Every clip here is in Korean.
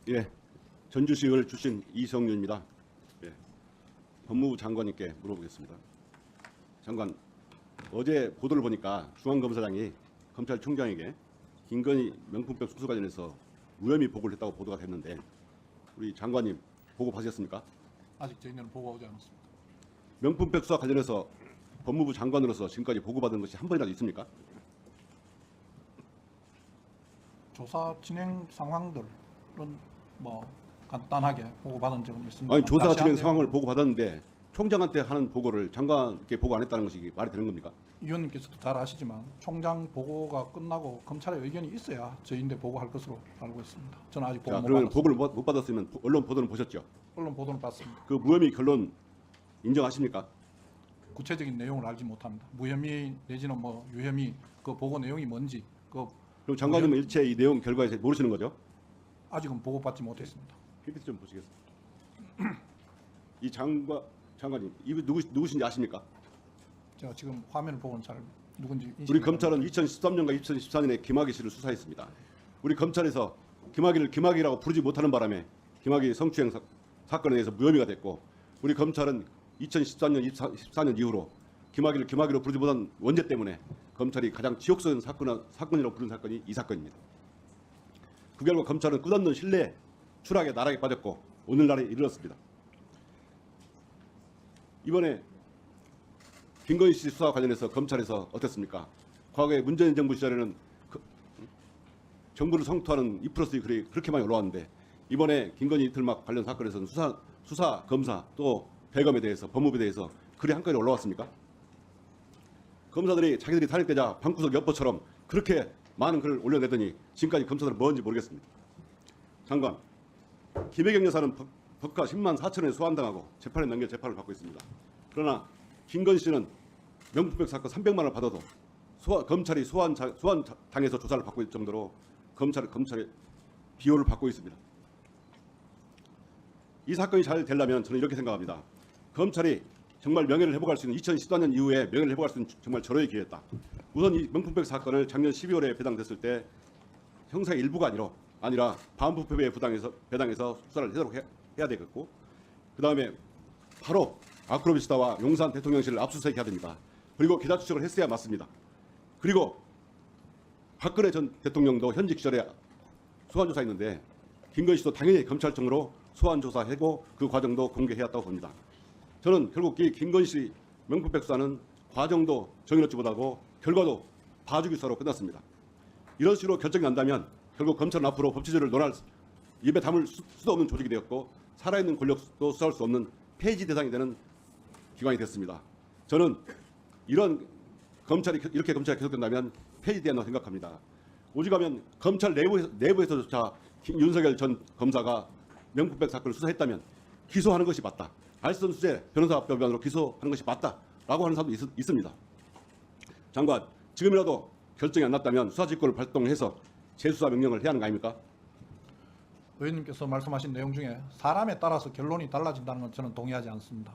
예, 전주시의회를 출신 이성윤입니다. 예, 법무부 장관님께 물어보겠습니다. 장관, 어제 보도를 보니까 중앙검사장이 검찰총장에게 김건희 명품백 수수 관련해서 무혐의 보고를 했다고 보도가 됐는데 우리 장관님 보고 받으셨습니까? 아직 저희는 보고가 오지 않았습니다. 명품백 수사 관련해서 법무부 장관으로서 지금까지 보고받은 것이 한 번이라도 있습니까? 조사 진행 상황들은 뭐 간단하게 보고받은 적은 있습니다. 아니, 조사 진행 상황을 보고받았는데 총장한테 하는 보고를 장관께 보고 안 했다는 것이 말이 되는 겁니까? 위원님께서도 잘 아시지만 총장 보고가 끝나고 검찰의 의견이 있어야 저희인데 보고할 것으로 알고 있습니다. 저는 아직 보고 자, 못 그러면 받았습니다. 보고를 못 받았으면 언론 보도는 보셨죠? 언론 보도는 봤습니다. 그 무혐의 결론 인정하십니까? 구체적인 내용을 알지 못합니다. 무혐의 내지는 뭐 유혐의 그 보고 내용이 뭔지 그 그럼 장관님은 일체 이 내용 결과에 대해서 모르시는 거죠? 아직은 보고받지 못했습니다. PPT 좀 보시겠습니다. 이 장관님 이분 누구신지 아십니까? 제가 지금 화면을 보고는 잘 누군지 우리 인식이 검찰은 2013년과 2014년에 김학의 씨를 수사했습니다. 우리 검찰에서 김학의를 김학의라고 부르지 못하는 바람에 김학의 성추행 사건에 대해서 무혐의가 됐고, 우리 검찰은 2013년, 14년 이후로 김학의를 김학의로 부르지 못한 원죄 때문에 검찰이 가장 지옥스러운 사건이라고 부른 사건이 이 사건입니다. 그 결과 검찰은 끝없는 신뢰 추락의 나락에 빠졌고 오늘날에 이르렀습니다. 이번에 김건희 씨 수사 관련해서 검찰에서 어땠습니까? 과거에 문재인 정부 시절에는 정부를 성토하는 2+2 글이 그렇게 많이 올라왔는데 이번에 김건희 이틀막 관련 사건에서는 수사, 검사 또 대검에 대해서 법무부에 대해서 글이 한 건이 올라왔습니까? 검사들이 자기들이 탄핵되자 방구석 엿보처럼 그렇게 많은 글을 올려내더니 지금까지 검사들은 뭔지 모르겠습니다. 장관, 김혜경 여사는 법가 10만 4천 원에 소환당하고 재판에 넘겨 재판을 받고 있습니다. 그러나 김건희 씨는 명품백 사건 300만 원을 받아도 검찰이 소환 당해서 조사를 받고 있을 정도로 검찰의 비호를 받고 있습니다. 이 사건이 잘 되려면 저는 이렇게 생각합니다. 검찰이 정말 명예를 회복할 수 있는 2014년 이후에 명예를 회복할 수 있는 정말 절호의 기회였다. 우선 이 명품백 사건을 작년 12월에 배당됐을 때 형사의 일부가 아니라 반부패에 배당해서 수사를 하도록 해야 되겠고, 그 다음에 바로 아크로비스타와 용산 대통령실을 압수수색해야 됩니다. 그리고 기자 추적을 했어야 맞습니다. 그리고 박근혜 전 대통령도 현직 시절에 소환조사했는데 김건희 씨도 당연히 검찰청으로 소환조사하고 그 과정도 공개해야 했다고 봅니다. 저는 결국 이 김건희 씨 명품백 수사는 과정도 정의롭지 못하고 결과도 봐주기 수사로 끝났습니다. 이런 식으로 결정이 난다면 결국 검찰은 앞으로 법치주의를 입에 담을 수도 없는 조직이 되었고 살아있는 권력도 수사할 수 없는 폐지 대상이 되는 기관이 됐습니다. 저는 이런 이렇게 검찰이 계속된다면 폐지된다고 생각합니다. 오직하면 검찰 내부에서조차 윤석열 전 검사가 명품백 사건을 수사했다면 기소하는 것이 맞다. 알선수재 변호사법위반으로 기소하는 것이 맞다라고 하는 사람도 있습니다. 장관, 지금이라도 결정이 안 났다면 수사지휘권을 발동해서 재수사 명령을 해야 하는 거 아닙니까? 의원님께서 말씀하신 내용 중에 사람에 따라서 결론이 달라진다는 건 저는 동의하지 않습니다.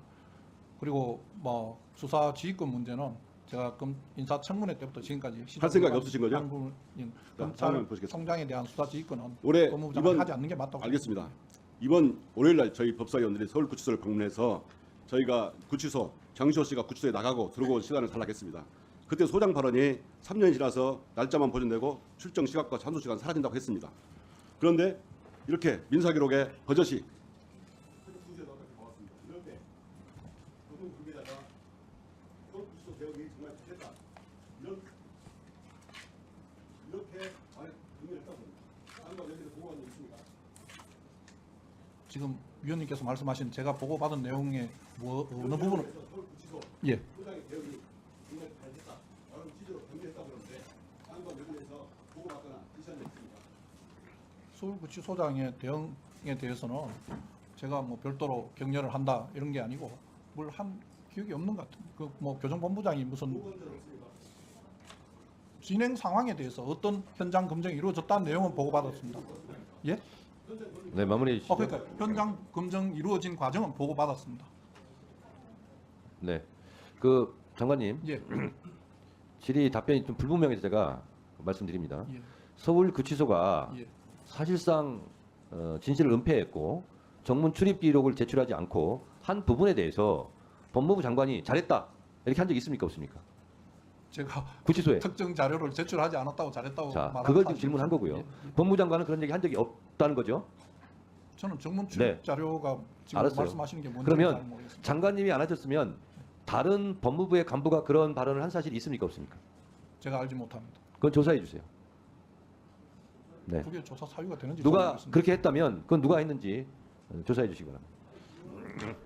그리고 뭐 수사 지휘권 문제는 제가 인사청문회 때부터 지금까지 할 생각이 없으신 거죠? 검찰총장에 대한 수사 지휘권은 올해 법무부 장관이 하지 않는 게 맞다고 알겠습니다. 이번 월요일날 저희 법사위원들이 서울구치소를 방문해서 저희가 구치소 장시호 씨가 구치소에 나가고 들어온 시간을 탈락했습니다. 그때 소장 발언이 3년이 지나서 날짜만 보존되고 출정 시각과 찬소 시간 사라진다고 했습니다. 그런데 이렇게 민사기록에 버젓이 이런데 노동 관계자가 서울구치소 개혁이 정말 좋겠다 이렇게 말에 의미했다고 봅니다. 장관 여기서 보고한 적 있습니까? 지금 위원님께서 말씀하신 제가 보고받은 내용의 어느 부분은 서울구치소 예. 소장의 개혁이 정말 잘 됐다. 라는 취지로 변경했다고 그러는데 장관 여기에서 보고받거나 지시한 적 있습니까? 서울구치소장의 대응에 대해서는 제가 뭐 별도로 격려를 한다 이런 게 아니고 뭘 한 기억이 없는 것 같은. 그 뭐 교정본부장이 무슨 보고한 적 없습니까? 진행 상황에 대해서 어떤 현장 검증이 이루어졌다는 내용은 보고받았습니다. 예? 네, 마무리해 주시죠. 그러니까 현장 검증 이루어진 과정은 보고받았습니다. 네, 그 장관님 예. 질의 답변이 좀 불분명해서 제가 말씀드립니다. 예. 서울구치소가 예. 사실상 진실을 은폐했고 정문 출입 기록을 제출하지 않고 한 부분에 대해서 법무부 장관이 잘했다 이렇게 한 적 있습니까 없습니까? 제가 구치소에. 특정 자료를 제출하지 않았다고 잘했다고 자, 말하는 그걸 지금 사실이 질문한 없습니다. 거고요. 예, 예. 법무부 장관은 그런 얘기 한 적이 없다는 거죠. 저는 정문 출입 네. 자료가 지금 알았어요. 말씀하시는 게 뭔지 그러면 잘 모르겠습니다. 장관님이 안 하셨으면 다른 법무부의 간부가 그런 발언을 한 사실이 있습니까 없습니까? 제가 알지 못합니다. 그건 조사해 주세요. 네. 그게 조사 사유가 되는지 잘 누가 모르겠습니다. 그렇게 했다면 그건 누가 했는지 조사해 주시기 바랍니다.